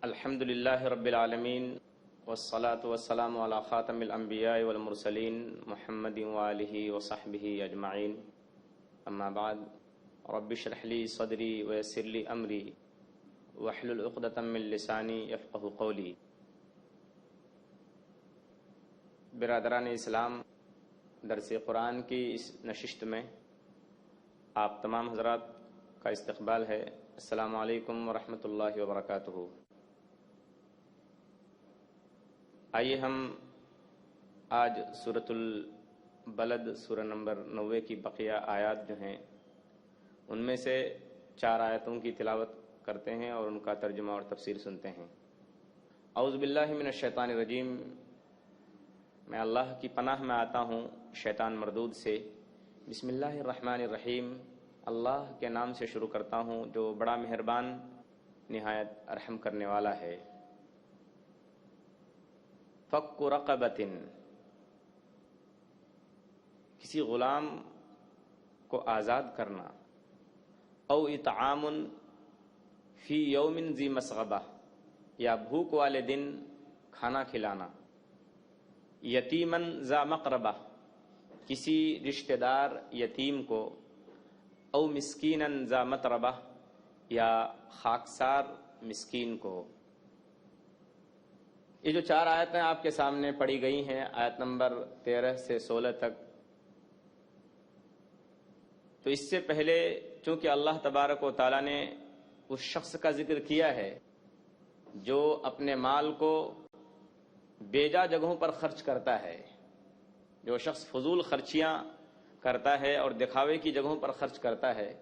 الحمد للہ رب العالمین والصلاة والسلام علی خاتم الانبیاء والمرسلین محمد وآلہ وصحبہ اجمعین اما بعد رب اشرح لی صدری ویسر لی امری واحلل عقدۃ من لسانی یفقہوا قولی۔ برادران اسلام، درس قرآن کی اس نشست میں آپ تمام حضرات کا استقبال ہے۔ السلام علیکم ورحمۃ اللہ وبرکاتہ۔ آئیے ہم آج سورۃ البلد سورہ نمبر 90 کی بقیہ آیات جو ہیں ان میں سے 4 آیتوں کی تلاوت کرتے ہیں اور ان کا ترجمہ اور تفسیر سنتے ہیں۔ اعوذ باللہ من الشیطان الرجیم، میں اللہ کی پناہ میں آتا ہوں شیطان مردود سے۔ بسم اللہ الرحمن الرحیم، اللہ کے نام سے شروع کرتا ہوں جو بڑا مہربان نہایت رحم کرنے والا ہے۔ فک رقبۃ، کسی غلام کو آزاد کرنا، او اطعام فی یوم ذی مسغبہ، یا بھوک والے دن کھانا کھلانا، یتیمن ذا مقربہ، کسی رشتہ دار یتیم کو، او مسکینن ذا متربہ، یا خاکسار مسکین کو۔ یہ جو 4 آیتیں آپ کے سامنے پڑھی گئی ہیں، آیت نمبر 13 سے 16 تک، تو اس سے پہلے چونکہ اللہ تبارک و تعالیٰ نے اس شخص کا ذکر کیا ہے جو اپنے مال کو بیجا جگہوں پر خرچ کرتا ہے، جو شخص فضول خرچیاں کرتا ہے اور دکھاوے کی جگہوں پر خرچ کرتا ہے،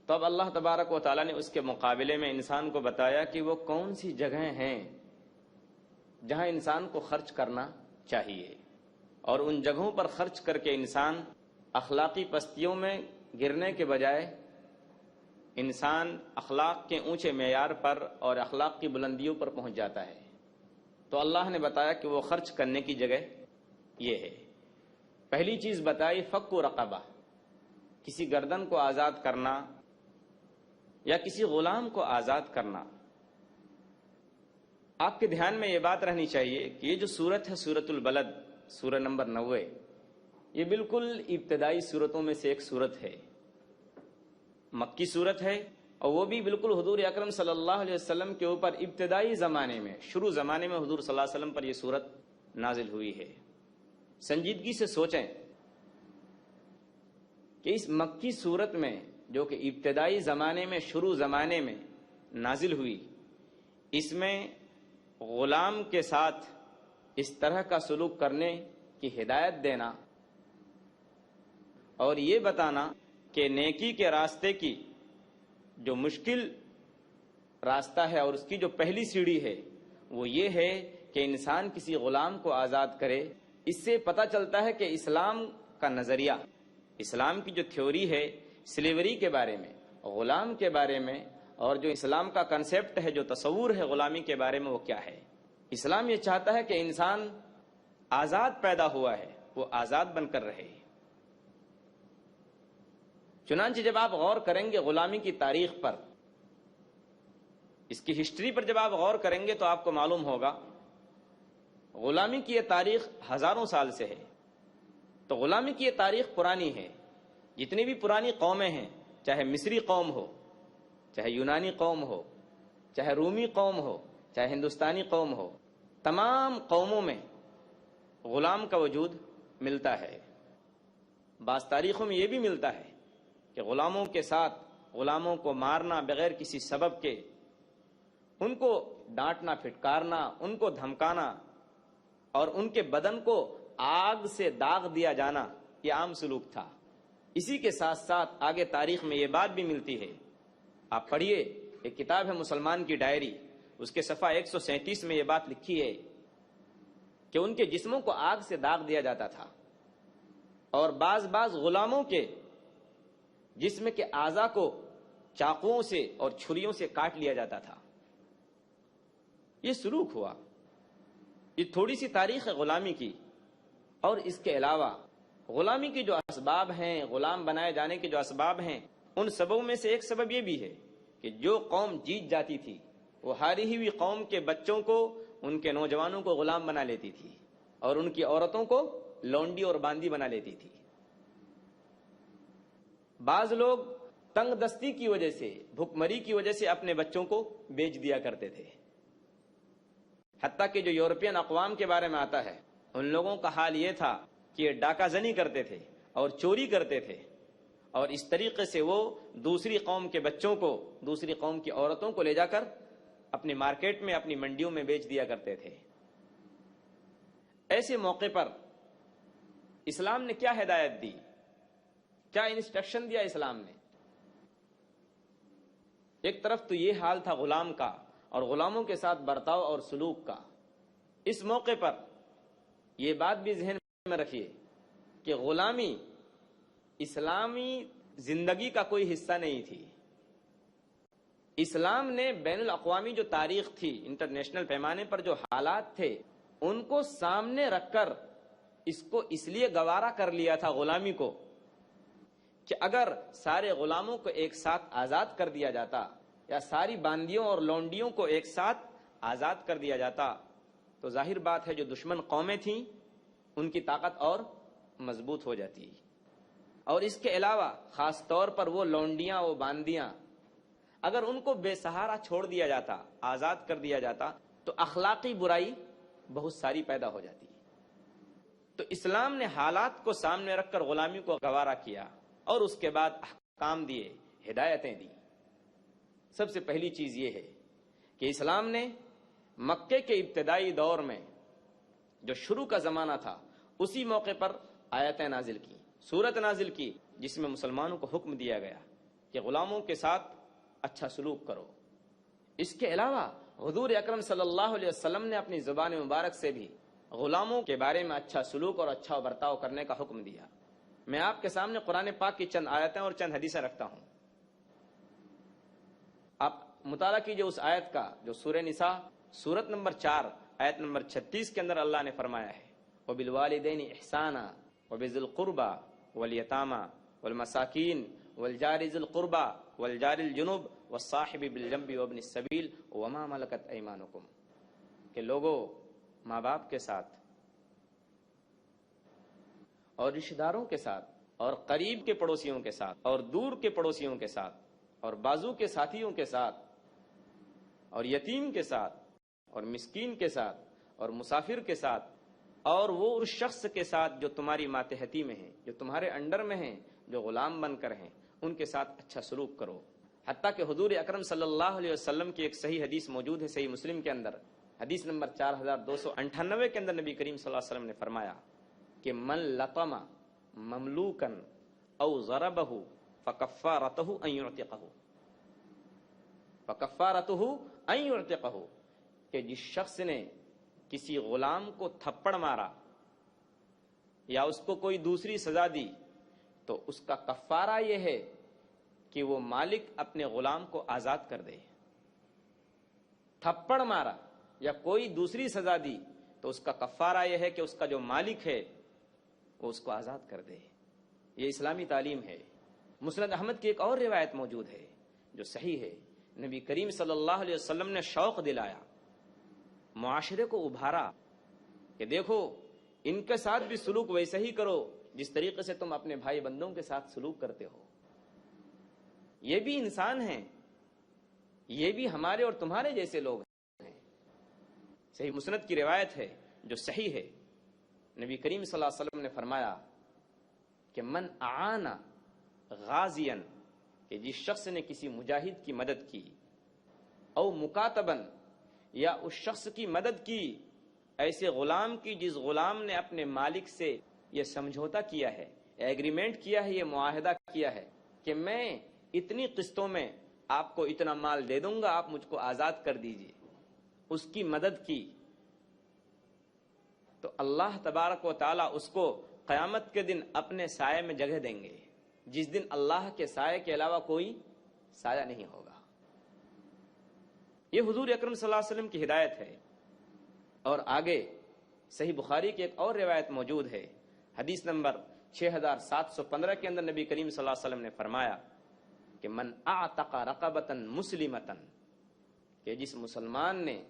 تو اب اللہ تبارک و تعالیٰ نے اس کے مقابلے میں انسان کو بتایا کہ وہ کون سی جگہیں ہیں جہاں انسان کو خرچ کرنا چاہیے، اور ان جگہوں پر خرچ کر کے انسان اخلاقی پستیوں میں گرنے کے بجائے انسان اخلاق کے اونچے معیار پر اور اخلاق کی بلندیوں پر پہنچ جاتا ہے۔ تو اللہ نے بتایا کہ وہ خرچ کرنے کی جگہ یہ ہے۔ پہلی چیز بتائی فک رقبہ، کسی گردن کو آزاد کرنا یا کسی غلام کو آزاد کرنا۔ آپ کے دھیان میں یہ بات رہنی چاہیے کہ یہ جو سورت ہے سورۃ البلد سورہ نمبر 90، یہ بالکل ابتدائی سورتوں میں سے ایک سورت ہے، مکی سورت ہے، اور وہ بھی بالکل حضور اکرم صلی اللہ علیہ وسلم کے اوپر ابتدائی زمانے میں، شروع زمانے میں حضور صلی اللہ علیہ وسلم پر یہ سورت نازل ہوئی ہے۔ سنجیدگی سے سوچیں کہ اس مکی سورت میں جو کہ ابتدائی زمانے میں، شروع زمانے میں نازل ہوئی، اس میں غلام کے ساتھ اس طرح کا سلوک کرنے کی ہدایت دینا اور یہ بتانا کہ نیکی کے راستے کی جو مشکل راستہ ہے اور اس کی جو پہلی سیڑھی ہے وہ یہ ہے کہ انسان کسی غلام کو آزاد کرے۔ اس سے پتہ چلتا ہے کہ اسلام کا نظریہ، اسلام کی جو تھیوری ہے سلیوری کے بارے میں، غلام کے بارے میں، اور جو اسلام کا کنسیپٹ ہے، جو تصور ہے غلامی کے بارے میں، وہ کیا ہے۔ اسلام یہ چاہتا ہے کہ انسان آزاد پیدا ہوا ہے، وہ آزاد بن کر رہے۔ چنانچہ جب آپ غور کریں گے غلامی کی تاریخ پر، اس کی ہسٹری پر جب آپ غور کریں گے تو آپ کو معلوم ہوگا غلامی کی یہ تاریخ ہزاروں سال سے ہے۔ تو غلامی کی یہ تاریخ پرانی ہے۔ جتنی بھی پرانی قومیں ہیں، چاہے مصری قوم ہو، چاہے یونانی قوم ہو، چاہے رومی قوم ہو، چاہے ہندوستانی قوم ہو، تمام قوموں میں غلام کا وجود ملتا ہے۔ بعض تاریخوں میں یہ بھی ملتا ہے کہ غلاموں کے ساتھ غلاموں کو مارنا بغیر کسی سبب کے، ان کو ڈانٹنا پھٹکارنا، ان کو دھمکانا اور ان کے بدن کو آگ سے داغ دیا جانا، یہ عام سلوک تھا۔ اسی کے ساتھ ساتھ آگے تاریخ میں یہ بات بھی ملتی ہے، آپ پڑھیے، ایک کتاب ہے مسلمان کی ڈائری، اس کے صفحہ 137 میں یہ بات لکھی ہے کہ ان کے جسموں کو آگ سے داغ دیا جاتا تھا، اور بعض غلاموں کے جسم کے اعضاء کو چاقوؤں سے اور چھریوں سے کاٹ لیا جاتا تھا۔ یہ سلوک ہوا۔ یہ تھوڑی سی تاریخ ہے غلامی کی۔ اور اس کے علاوہ غلامی کی جو اسباب ہیں، غلام بنائے جانے کے جو اسباب ہیں، ان سببوں میں سے ایک سبب یہ بھی ہے کہ جو قوم جیت جاتی تھی، وہ ہاری ہوئی قوم کے بچوں کو، ان کے نوجوانوں کو غلام بنا لیتی تھی اور ان کی عورتوں کو لونڈی اور باندی بنا لیتی تھی۔ بعض لوگ تنگ دستی کی وجہ سے، بھوک مری کی وجہ سے اپنے بچوں کو بیچ دیا کرتے تھے۔ حتیٰ کہ جو یورپین اقوام کے بارے میں آتا ہے، ان لوگوں کا حال یہ تھا کہ یہ ڈاکہ زنی کرتے تھے اور چوری کرتے تھے، اور اس طریقے سے وہ دوسری قوم کے بچوں کو، دوسری قوم کی عورتوں کو لے جا کر اپنی مارکیٹ میں، اپنی منڈیوں میں بیچ دیا کرتے تھے۔ ایسے موقع پر اسلام نے کیا ہدایت دی، کیا انسٹرکشن دیا اسلام نے؟ ایک طرف تو یہ حال تھا غلام کا اور غلاموں کے ساتھ برتاؤ اور سلوک کا۔ اس موقع پر یہ بات بھی ذہن میں رکھیے کہ غلامی اسلامی زندگی کا کوئی حصہ نہیں تھی۔ اسلام نے بین الاقوامی جو تاریخ تھی، انٹرنیشنل پیمانے پر جو حالات تھے، ان کو سامنے رکھ کر اس کو اس لیے گوارا کر لیا تھا غلامی کو کہ اگر سارے غلاموں کو ایک ساتھ آزاد کر دیا جاتا، یا ساری باندیوں اور لونڈیوں کو ایک ساتھ آزاد کر دیا جاتا، تو ظاہر بات ہے جو دشمن قومیں تھیں ان کی طاقت اور مضبوط ہو جاتی۔ اور اس کے علاوہ خاص طور پر وہ لونڈیاں، وہ باندیاں، اگر ان کو بے سہارا چھوڑ دیا جاتا، آزاد کر دیا جاتا، تو اخلاقی برائی بہت ساری پیدا ہو جاتی۔ تو اسلام نے حالات کو سامنے رکھ کر غلامی کو گوارا کیا اور اس کے بعد احکام دیے، ہدایتیں دی۔ سب سے پہلی چیز یہ ہے کہ اسلام نے مکے کے ابتدائی دور میں جو شروع کا زمانہ تھا، اسی موقع پر آیتیں نازل کی، سورت نازل کی، جس میں مسلمانوں کو حکم دیا گیا کہ غلاموں کے ساتھ اچھا سلوک کرو۔ اس کے علاوہ حضور اکرم صلی اللہ علیہ وسلم نے اپنی زبان مبارک سے بھی غلاموں کے بارے میں اچھا سلوک اور اچھا برتاؤ کرنے کا حکم دیا۔ میں آپ کے سامنے قرآن پاک کی چند آیتیں اور چند حدیثیں رکھتا ہوں، آپ مطالعہ کیجئے اس آیت کا جو سورہ نساء سورت نمبر 4 آیت نمبر 36 کے اندر اللہ نے فرمایا ہے، وَبِالْوَالِدَيْنِ إِحْسَانًا وَبِذِي الْقُرْبَى وَالْيَتَامَى وَالْمَسَاكِينِ وَالْجَارِ ذِي الْقُرْبَى وَالْجَارِ الْجُنُبِ وَالصَّاحِبِ بِالْجَنبِ وَابْنِ السَّبِيلِ وَمَا مَلَكَتْ أَيْمَانُكُمْ، کہ لوگوں ماں باپ کے ساتھ اور رشتہ داروں کے ساتھ اور قریب کے پڑوسیوں کے ساتھ اور دور کے پڑوسیوں کے ساتھ اور بازو کے ساتھیوں کے ساتھ اور یتیم کے ساتھ اور مسکین کے ساتھ اور مسافر کے ساتھ اور وہ اس شخص کے ساتھ جو تمہاری ماتحتی میں ہیں، جو تمہارے انڈر میں ہیں، جو غلام بن کر ہیں، ان کے ساتھ اچھا سلوک کرو۔ حتیٰ کہ حضور اکرم صلی اللہ علیہ وسلم کی ایک صحیح حدیث موجود ہے صحیح مسلم کے اندر، حدیث نمبر 4298 کے اندر نبی کریم صلی اللہ علیہ وسلم نے فرمایا کہ من لطم مملوکن او ضربہ فکفارتہ ان یعتقہ، فکفارتہ ان یعتقہ، کہ جس شخص نے کسی غلام کو تھپڑ مارا یا اس کو کوئی دوسری سزا دی تو اس کا کفارہ یہ ہے کہ وہ مالک اپنے غلام کو آزاد کر دے۔ تھپڑ مارا یا کوئی دوسری سزا دی تو اس کا کفارہ یہ ہے کہ اس کا جو مالک ہے وہ اس کو آزاد کر دے۔ یہ اسلامی تعلیم ہے۔ مسند احمد کی ایک اور روایت موجود ہے جو صحیح ہے، نبی کریم صلی اللہ علیہ وسلم نے شوق دلایا، معاشرے کو ابھارا کہ دیکھو ان کے ساتھ بھی سلوک ویسے ہی کرو جس طریقے سے تم اپنے بھائی بندوں کے ساتھ سلوک کرتے ہو۔ یہ بھی انسان ہیں، یہ بھی ہمارے اور تمہارے جیسے لوگ ہیں۔ صحیح مسند کی روایت ہے جو صحیح ہے، نبی کریم صلی اللہ علیہ وسلم نے فرمایا کہ من اعان غازیا، کہ جس شخص نے کسی مجاہد کی مدد کی، او مکاتبن، یا اس شخص کی مدد کی ایسے غلام کی جس غلام نے اپنے مالک سے یہ سمجھوتا کیا ہے، ایگریمنٹ کیا ہے، یہ معاہدہ کیا ہے کہ میں اتنی قسطوں میں آپ کو اتنا مال دے دوں گا، آپ مجھ کو آزاد کر دیجئے، اس کی مدد کی، تو اللہ تبارک و تعالی اس کو قیامت کے دن اپنے سائے میں جگہ دیں گے، جس دن اللہ کے سائے کے علاوہ کوئی سایہ نہیں ہوگا۔ یہ حضور اکرم صلی اللہ علیہ وسلم کی ہدایت ہے۔ اور آگے صحیح بخاری کی ایک اور روایت موجود ہے، حدیث نمبر 6715 کے اندر نبی کریم صلی اللہ علیہ وسلم نے فرمایا کہ من اعتق رقبۃ مسلمۃ، کہ جس مسلمان نے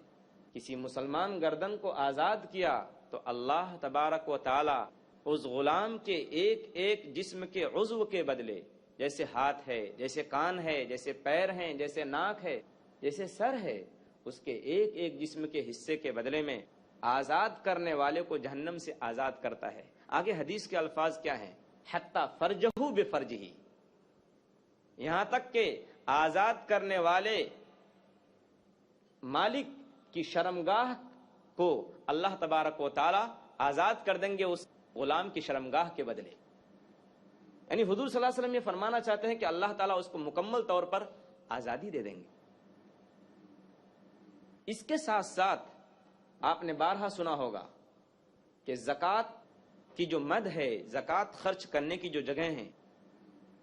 کسی مسلمان گردن کو آزاد کیا تو اللہ تبارک و تعالی اس غلام کے ایک ایک جسم کے عضو کے بدلے، جیسے ہاتھ ہے، جیسے کان ہے، جیسے پیر ہیں، جیسے ناک ہے، جیسے سر ہے، اس کے ایک ایک جسم کے حصے کے بدلے میں آزاد کرنے والے کو جہنم سے آزاد کرتا ہے۔ آگے حدیث کے الفاظ کیا ہیں؟ حتی فرجہ بفرجہ، یہاں تک کہ آزاد کرنے والے مالک کی شرمگاہ کو اللہ تبارک و تعالی آزاد کر دیں گے اس غلام کی شرمگاہ کے بدلے۔ یعنی حضور صلی اللہ علیہ وسلم یہ فرمانا چاہتے ہیں کہ اللہ تعالیٰ اس کو مکمل طور پر آزادی دے دیں گے۔ اس کے ساتھ ساتھ آپ نے بارہا سنا ہوگا کہ زکوٰۃ کی جو مد ہے، زکوٰۃ خرچ کرنے کی جو جگہیں ہیں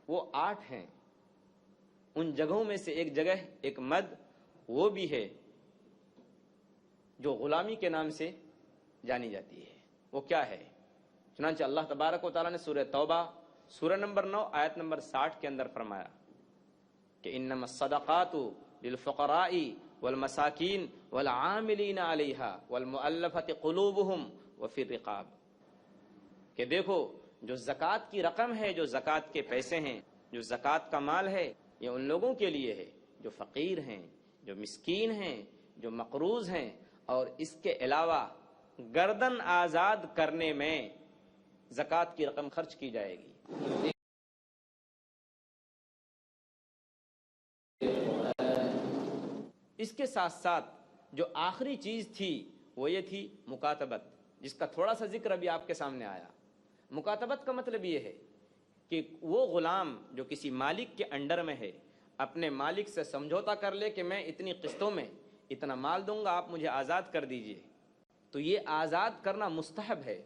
وہ 8 ہیں۔ ان جگہوں میں سے ایک جگہ، ایک مد وہ بھی ہے جو غلامی کے نام سے جانی جاتی ہے۔ وہ کیا ہے؟ چنانچہ اللہ تبارک و تعالیٰ نے سورہ توبہ سورہ نمبر 9 آیت نمبر 60 کے اندر فرمایا کہ انما الصدقات للفقراء والمساکین والعاملین علیہا والمؤلفۃ قلوبہم وفی الرقاب، کہ دیکھو جو زکوٰۃ کی رقم ہے، جو زکوٰۃ کے پیسے ہیں، جو زکوٰۃ کا مال ہے، یہ ان لوگوں کے لیے ہے جو فقیر ہیں، جو مسکین ہیں، جو مقروض ہیں، اور اس کے علاوہ گردن آزاد کرنے میں زکوٰۃ کی رقم خرچ کی جائے گی۔ اس کے ساتھ ساتھ جو آخری چیز تھی وہ یہ تھی مکاتبت، جس کا تھوڑا سا ذکر ابھی آپ کے سامنے آیا۔ مکاتبت کا مطلب یہ ہے کہ وہ غلام جو کسی مالک کے انڈر میں ہے اپنے مالک سے سمجھوتا کر لے کہ میں اتنی قسطوں میں اتنا مال دوں گا، آپ مجھے آزاد کر دیجئے، تو یہ آزاد کرنا مستحب ہے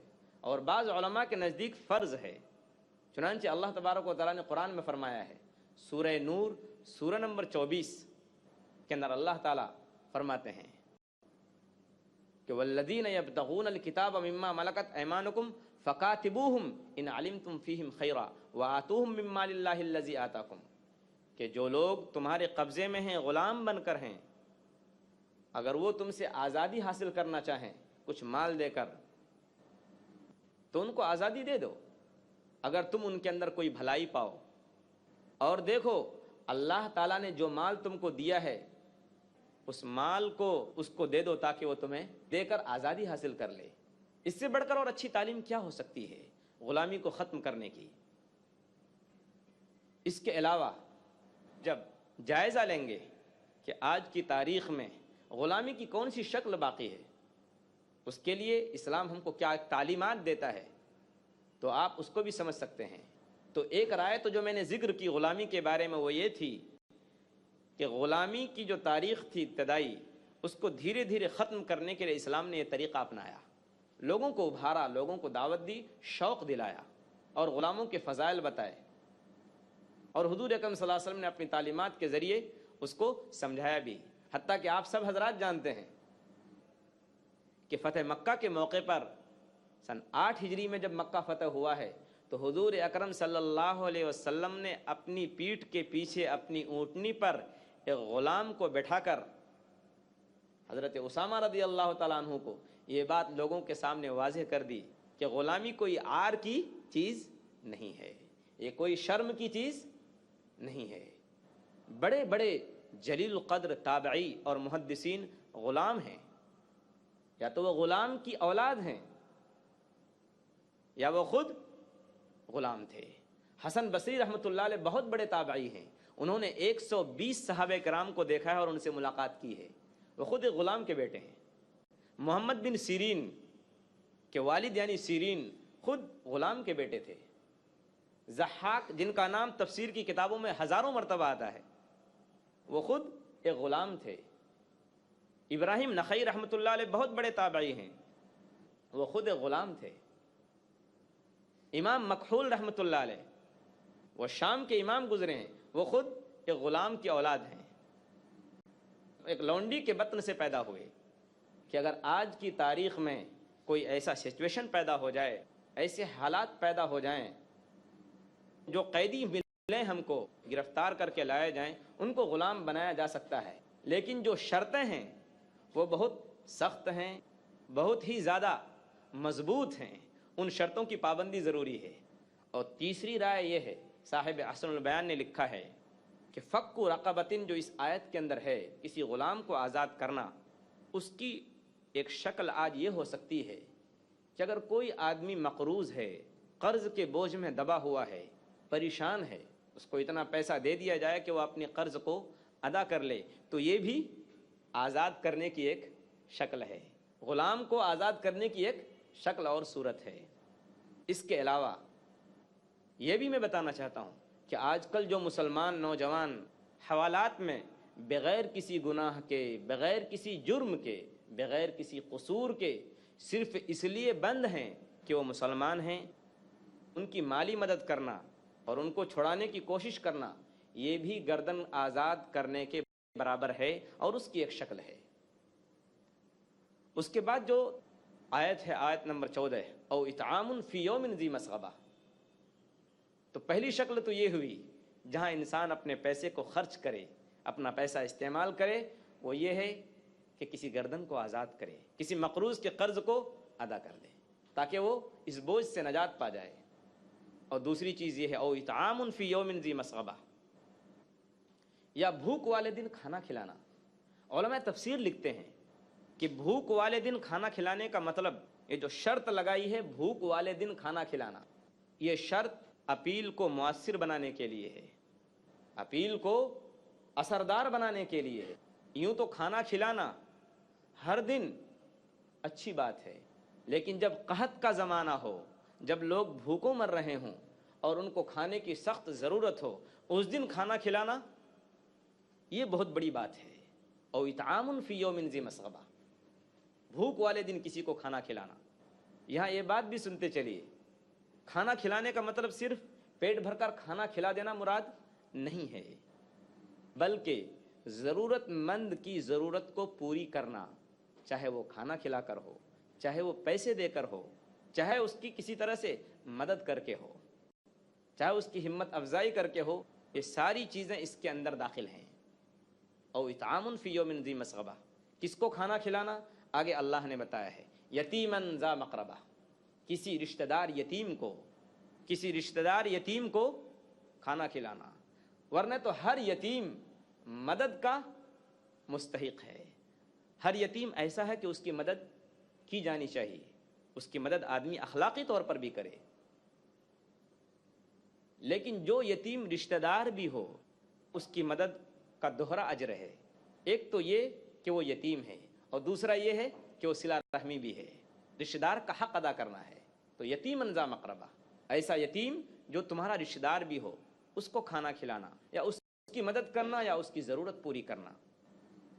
اور بعض علماء کے نزدیک فرض ہے۔ چنانچہ اللہ تبارک و تعالیٰ نے قرآن میں فرمایا ہے، سورہ نور سورہ نمبر 24 کے اندر اللہ تعالیٰ فرماتے ہیں کہ والذین یبتغون الکتاب مما ملکت ایمانکم فکاتبوہم ان علمتم فیہم خیرا وآتوہم من مال اللہ الذی آتاکم، کہ جو لوگ تمہارے قبضے میں ہیں، غلام بن کر ہیں، اگر وہ تم سے آزادی حاصل کرنا چاہیں کچھ مال دے کر تو ان کو آزادی دے دو، اگر تم ان کے اندر کوئی بھلائی پاؤ۔ اور دیکھو اللہ تعالیٰ نے جو مال تم کو دیا ہے اس مال کو اس کو دے دو تاکہ وہ تمہیں دے کر آزادی حاصل کر لے۔ اس سے بڑھ کر اور اچھی تعلیم کیا ہو سکتی ہے غلامی کو ختم کرنے کی؟ اس کے علاوہ جب جائزہ لیں گے کہ آج کی تاریخ میں غلامی کی کون سی شکل باقی ہے، اس کے لیے اسلام ہم کو کیا تعلیمات دیتا ہے، تو آپ اس کو بھی سمجھ سکتے ہیں۔ تو ایک رائے تو جو میں نے ذکر کی غلامی کے بارے میں وہ یہ تھی کہ غلامی کی جو تاریخ تھی ابتدائی، اس کو دھیرے دھیرے ختم کرنے کے لیے اسلام نے یہ طریقہ اپنایا، لوگوں کو ابھارا، لوگوں کو دعوت دی، شوق دلایا اور غلاموں کے فضائل بتائے، اور حضور اکرم صلی اللہ علیہ وسلم نے اپنی تعلیمات کے ذریعے اس کو سمجھایا بھی۔ حتیٰ کہ آپ سب حضرات جانتے ہیں کہ فتح مکہ کے موقع پر سن 8 ہجری میں جب مکہ فتح ہوا ہے تو حضور اکرم صلی اللہ علیہ وسلم نے اپنی پیٹھ کے پیچھے اپنی اونٹنی پر ایک غلام کو بٹھا کر حضرت اسامہ رضی اللہ تعالیٰ عنہ کو یہ بات لوگوں کے سامنے واضح کر دی کہ غلامی کوئی عار کی چیز نہیں ہے، یہ کوئی شرم کی چیز نہیں ہے۔ بڑے بڑے جلیل القدر تابعی اور محدثین غلام ہیں، یا تو وہ غلام کی اولاد ہیں یا وہ خود غلام تھے۔ حسن بصری رحمۃ اللہ علیہ بہت بڑے تابعی ہیں، انہوں نے 120 صحابہ کرام کو دیکھا ہے اور ان سے ملاقات کی ہے، وہ خود ایک غلام کے بیٹے ہیں۔ محمد بن سیرین کے والد یعنی سیرین خود غلام کے بیٹے تھے۔ ضحاک جن کا نام تفسیر کی کتابوں میں ہزاروں مرتبہ آتا ہے، وہ خود ایک غلام تھے۔ ابراہیم نخعی رحمۃ اللہ علیہ بہت بڑے تابعی ہیں، وہ خود ایک غلام تھے۔ امام مکحول رحمۃ اللہ علیہ وہ شام کے امام گزرے ہیں، وہ خود ایک غلام کی اولاد ہیں، ایک لونڈی کے بطن سے پیدا ہوئے۔ کہ اگر آج کی تاریخ میں کوئی ایسا سچویشن پیدا ہو جائے، ایسے حالات پیدا ہو جائیں، جو قیدی ملیں ہم کو گرفتار کر کے لائے جائیں، ان کو غلام بنایا جا سکتا ہے، لیکن جو شرطیں ہیں وہ بہت سخت ہیں، بہت ہی زیادہ مضبوط ہیں، ان شرطوں کی پابندی ضروری ہے۔ اور تیسری رائے یہ ہے، صاحب احسن البیان نے لکھا ہے کہ فک رقبتن جو اس آیت کے اندر ہے، کسی غلام کو آزاد کرنا، اس کی ایک شکل آج یہ ہو سکتی ہے کہ اگر کوئی آدمی مقروض ہے، قرض کے بوجھ میں دبا ہوا ہے، پریشان ہے، اس کو اتنا پیسہ دے دیا جائے کہ وہ اپنے قرض کو ادا کر لے، تو یہ بھی آزاد کرنے کی ایک شکل ہے، غلام کو آزاد کرنے کی ایک شکل اور صورت ہے۔ اس کے علاوہ یہ بھی میں بتانا چاہتا ہوں کہ آج کل جو مسلمان نوجوان حوالات میں بغیر کسی گناہ کے، بغیر کسی جرم کے، بغیر کسی قصور کے صرف اس لیے بند ہیں کہ وہ مسلمان ہیں، ان کی مالی مدد کرنا اور ان کو چھڑانے کی کوشش کرنا، یہ بھی گردن آزاد کرنے کے برابر ہے اور اس کی ایک شکل ہے۔ اس کے بعد جو آیت ہے، آیت نمبر 14، او اطعام فی یوم ذی مسغبہ، تو پہلی شکل تو یہ ہوئی جہاں انسان اپنے پیسے کو خرچ کرے، اپنا پیسہ استعمال کرے، وہ یہ ہے کہ کسی گردن کو آزاد کرے، کسی مقروض کے قرض کو ادا کر دے تاکہ وہ اس بوجھ سے نجات پا جائے۔ اور دوسری چیز یہ ہے او اطعام فی یوم ذی مسغبہ، یا بھوک والے دن کھانا کھلانا۔ علماء تفسیر لکھتے ہیں کہ بھوک والے دن کھانا کھلانے کا مطلب، یہ جو شرط لگائی ہے بھوک والے دن کھانا کھلانا، یہ شرط اپیل کو مؤثر بنانے کے لیے ہے، اپیل کو اثردار بنانے کے لیے ہے۔ یوں تو کھانا کھلانا ہر دن اچھی بات ہے، لیکن جب قحط کا زمانہ ہو، جب لوگ بھوکوں مر رہے ہوں اور ان کو کھانے کی سخت ضرورت ہو، اس دن کھانا کھلانا یہ بہت بڑی بات ہے۔ او اطعام فی یوم ذی مسغبہ، بھوک والے دن کسی کو کھانا کھلانا۔ یہاں یہ بات بھی سنتے چلیے، کھانا کھلانے کا مطلب صرف پیٹ بھر کر کھانا کھلا دینا مراد نہیں ہے، بلکہ ضرورت مند کی ضرورت کو پوری کرنا، چاہے وہ کھانا کھلا کر ہو، چاہے وہ پیسے دے کر ہو، چاہے اس کی کسی طرح سے مدد کر کے ہو، چاہے اس کی ہمت افزائی کر کے ہو، یہ ساری چیزیں اس کے اندر داخل ہیں۔ او اطعام فی یوم ذی مسغبہ، کس کو کھانا کھلانا؟ آگے اللہ نے بتایا ہے یتیمن ذا مقربہ، کسی رشتہ دار یتیم کو، کسی رشتہ دار یتیم کو کھانا کھلانا، ورنہ تو ہر یتیم مدد کا مستحق ہے، ہر یتیم ایسا ہے کہ اس کی مدد کی جانی چاہیے، اس کی مدد آدمی اخلاقی طور پر بھی کرے۔ لیکن جو یتیم رشتہ دار بھی ہو، اس کی مدد کا دوہرا اجر ہے، ایک تو یہ کہ وہ یتیم ہے، اور دوسرا یہ ہے کہ وہ صلہ رحمی بھی ہے، رشتہ دار کا حق ادا کرنا ہے۔ تو یتیمن ذا مقربہ، ایسا یتیم جو تمہارا رشتہ دار بھی ہو، اس کو کھانا کھلانا یا اس کی مدد کرنا یا اس کی ضرورت پوری کرنا۔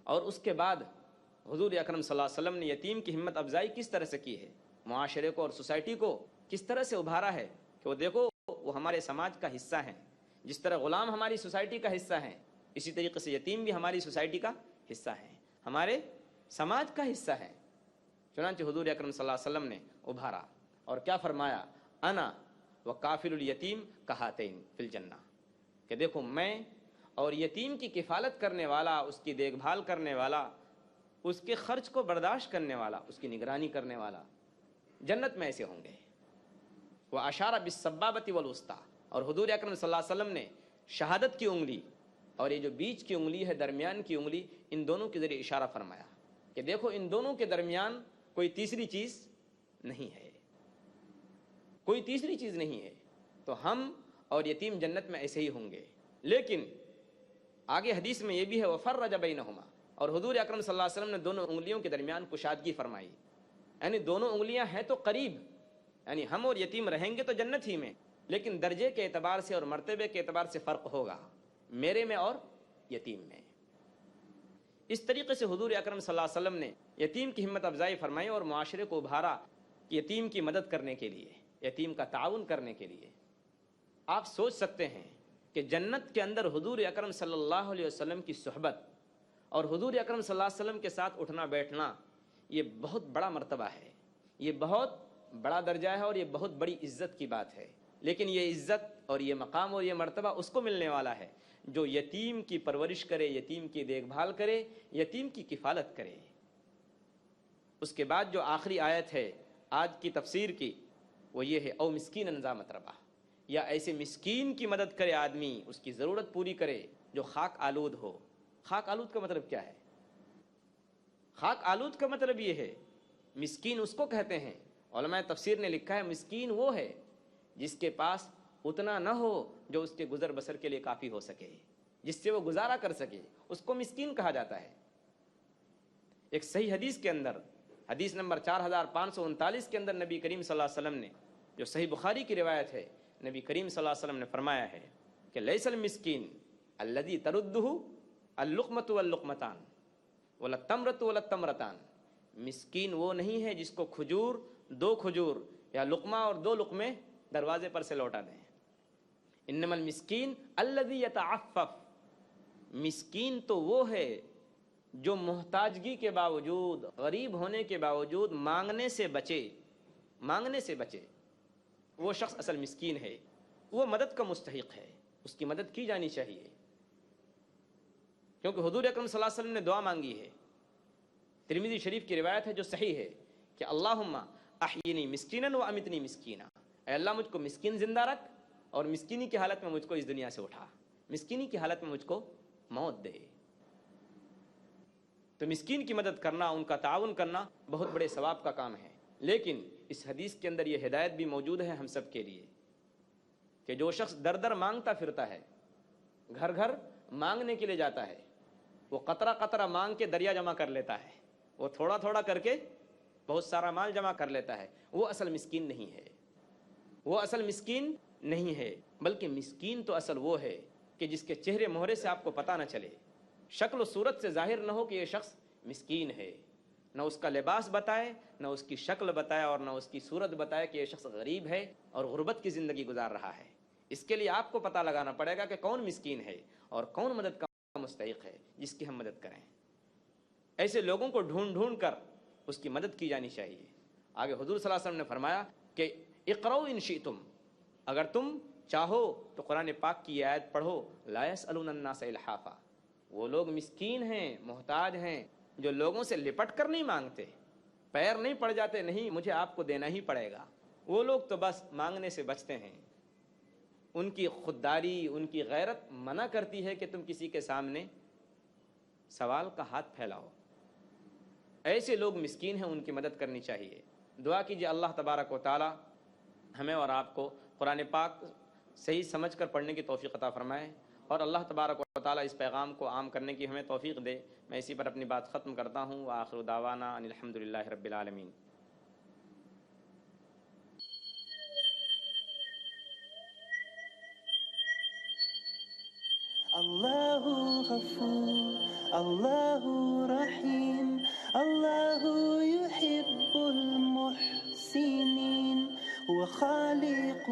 اور اس کے بعد حضور اکرم صلی اللہ علیہ وسلم نے یتیم کی ہمت افزائی کس طرح سے کی ہے، معاشرے کو اور سوسائٹی کو کس طرح سے ابھارا ہے کہ وہ دیکھو وہ ہمارے سماج کا حصہ ہیں، جس طرح غلام ہماری سوسائٹی کا حصہ ہیں، اسی طریقے سے یتیم بھی ہماری سوسائٹی کا حصہ ہیں، ہمارے سماج کا حصہ ہے۔ چنانچہ حضور اکرم صلی اللہ علیہ وسلم نے ابھارا اور کیا فرمایا، انا وکافل الیتیم کہاتین فی الجنہ، کہ دیکھو میں اور یتیم کی کفالت کرنے والا، اس کی دیکھ بھال کرنے والا، اس کے خرچ کو برداشت کرنے والا، اس کی نگرانی کرنے والا جنت میں ایسے ہوں گے۔ واشار بالسبابۃ والوسطیٰ، اور حضور اکرم صلی اللہ علیہ وسلم نے شہادت کی انگلی اور یہ جو بیچ کی انگلی ہے، درمیان کی انگلی، ان دونوں کے ذریعے اشارہ فرمایا کہ دیکھو ان دونوں کے درمیان کوئی تیسری چیز نہیں ہے، کوئی تیسری چیز نہیں ہے، تو ہم اور یتیم جنت میں ایسے ہی ہوں گے۔ لیکن آگے حدیث میں یہ بھی ہے وفرج بینہما، اور حضور اکرم صلی اللہ علیہ وسلم نے دونوں انگلیوں کے درمیان کشادگی فرمائی، یعنی دونوں انگلیاں ہیں تو قریب، یعنی ہم اور یتیم رہیں گے تو جنت ہی میں، لیکن درجے کے اعتبار سے اور مرتبے کے اعتبار سے فرق ہوگا میرے میں اور یتیم میں۔ اس طریقے سے حضور اکرم صلی اللہ علیہ وسلم نے یتیم کی ہمت افزائی فرمائی اور معاشرے کو ابھارا یتیم کی مدد کرنے کے لیے، یتیم کا تعاون کرنے کے لیے۔ آپ سوچ سکتے ہیں کہ جنت کے اندر حضور اکرم صلی اللہ علیہ وسلم کی صحبت اور حضور اکرم صلی اللہ علیہ وسلم کے ساتھ اٹھنا بیٹھنا، یہ بہت بڑا مرتبہ ہے، یہ بہت بڑا درجہ ہے اور یہ بہت بڑی عزت کی بات ہے۔ لیکن یہ عزت اور یہ مقام اور یہ مرتبہ اس کو ملنے والا ہے جو یتیم کی پرورش کرے، یتیم کی دیکھ بھال کرے، یتیم کی کفالت کرے۔ اس کے بعد جو آخری آیت ہے آج کی تفسیر کی وہ یہ ہے، او مسکین ذا متربہ، یا ایسے مسکین کی مدد کرے آدمی، اس کی ضرورت پوری کرے جو خاک آلود ہو۔ خاک آلود کا مطلب کیا ہے؟ خاک آلود کا مطلب یہ ہے، مسکین اس کو کہتے ہیں، علماء تفسیر نے لکھا ہے مسکین وہ ہے جس کے پاس اتنا نہ ہو جو اس کے گزر بسر کے لیے کافی ہو سکے، جس سے وہ گزارا کر سکے، اس کو مسکین کہا جاتا ہے۔ ایک صحیح حدیث کے اندر، حدیث نمبر 4539 کے اندر نبی کریم صلی اللہ علیہ وسلم نے، جو صحیح بخاری کی روایت ہے، نبی کریم صلی اللہ علیہ وسلم نے فرمایا ہے کہ لیس المسکین الذی تردہ اللقمۃ واللقمتان ولا التمرۃ ولا التمرتان، مسکین وہ نہیں ہے جس کو کھجور، دو کھجور یا لقمہ اور دو لقمے دروازے پر سے لوٹا دیں۔ انما المسکین الذی یتعفف، مسکین تو وہ ہے جو محتاجگی کے باوجود، غریب ہونے کے باوجود مانگنے سے بچے، مانگنے سے بچے، وہ شخص اصل مسکین ہے، وہ مدد کا مستحق ہے، اس کی مدد کی جانی چاہیے۔ کیونکہ حضور اکرم صلی اللہ علیہ وسلم نے دعا مانگی ہے، ترمذی شریف کی روایت ہے جو صحیح ہے کہ اللہم احینی مسکینا و امتنی مسکینا، اے اللہ مجھ کو مسکین زندہ رکھ اور مسکینی کی حالت میں مجھ کو اس دنیا سے اٹھا، مسکینی کی حالت میں مجھ کو موت دے۔ تو مسکین کی مدد کرنا، ان کا تعاون کرنا بہت بڑے ثواب کا کام ہے۔ لیکن اس حدیث کے اندر یہ ہدایت بھی موجود ہے ہم سب کے لیے کہ جو شخص در در مانگتا پھرتا ہے، گھر گھر مانگنے کے لیے جاتا ہے، وہ قطرہ قطرہ مانگ کے دریا جمع کر لیتا ہے، وہ تھوڑا تھوڑا کر کے بہت سارا مال جمع کر لیتا ہے، وہ اصل مسکین نہیں ہے، وہ اصل مسکین نہیں ہے، بلکہ مسکین تو اصل وہ ہے کہ جس کے چہرے مہرے سے آپ کو پتہ نہ چلے، شکل و صورت سے ظاہر نہ ہو کہ یہ شخص مسکین ہے، نہ اس کا لباس بتائے، نہ اس کی شکل بتائے اور نہ اس کی صورت بتائے کہ یہ شخص غریب ہے اور غربت کی زندگی گزار رہا ہے۔ اس کے لیے آپ کو پتہ لگانا پڑے گا کہ کون مسکین ہے اور کون مدد کا مستحق ہے جس کی ہم مدد کریں۔ ایسے لوگوں کو ڈھونڈ ڈھونڈ کر اس کی مدد کی جانی چاہیے۔ آگے حضور صلی اللہ علیہ وسلم نے فرمایا کہ اقرؤ ان شئتم، اگر تم چاہو تو قرآن پاک کی یہ آیت پڑھو، لا یسألون الناس الحافا، وہ لوگ مسکین ہیں، محتاج ہیں جو لوگوں سے لپٹ کر نہیں مانگتے، پیر نہیں پڑ جاتے، نہیں مجھے آپ کو دینا ہی پڑے گا، وہ لوگ تو بس مانگنے سے بچتے ہیں۔ ان کی خودداری، ان کی غیرت منع کرتی ہے کہ تم کسی کے سامنے سوال کا ہاتھ پھیلاؤ۔ ایسے لوگ مسکین ہیں، ان کی مدد کرنی چاہیے۔ دعا کیجیے اللہ تبارک و تعالی ہمیں اور آپ کو قرآن پاک صحیح سمجھ کر پڑھنے کی توفیق عطا فرمائے، اور اللہ تبارک و تعالی اس پیغام کو عام کرنے کی ہمیں توفیق دے۔ میں اسی پر اپنی بات ختم کرتا ہوں۔ وآخر دعوانا ان الحمدللہ رب العالمین۔ اللہ غفور، اللہ رحیم، اللہ يحب المحسنین، وخالق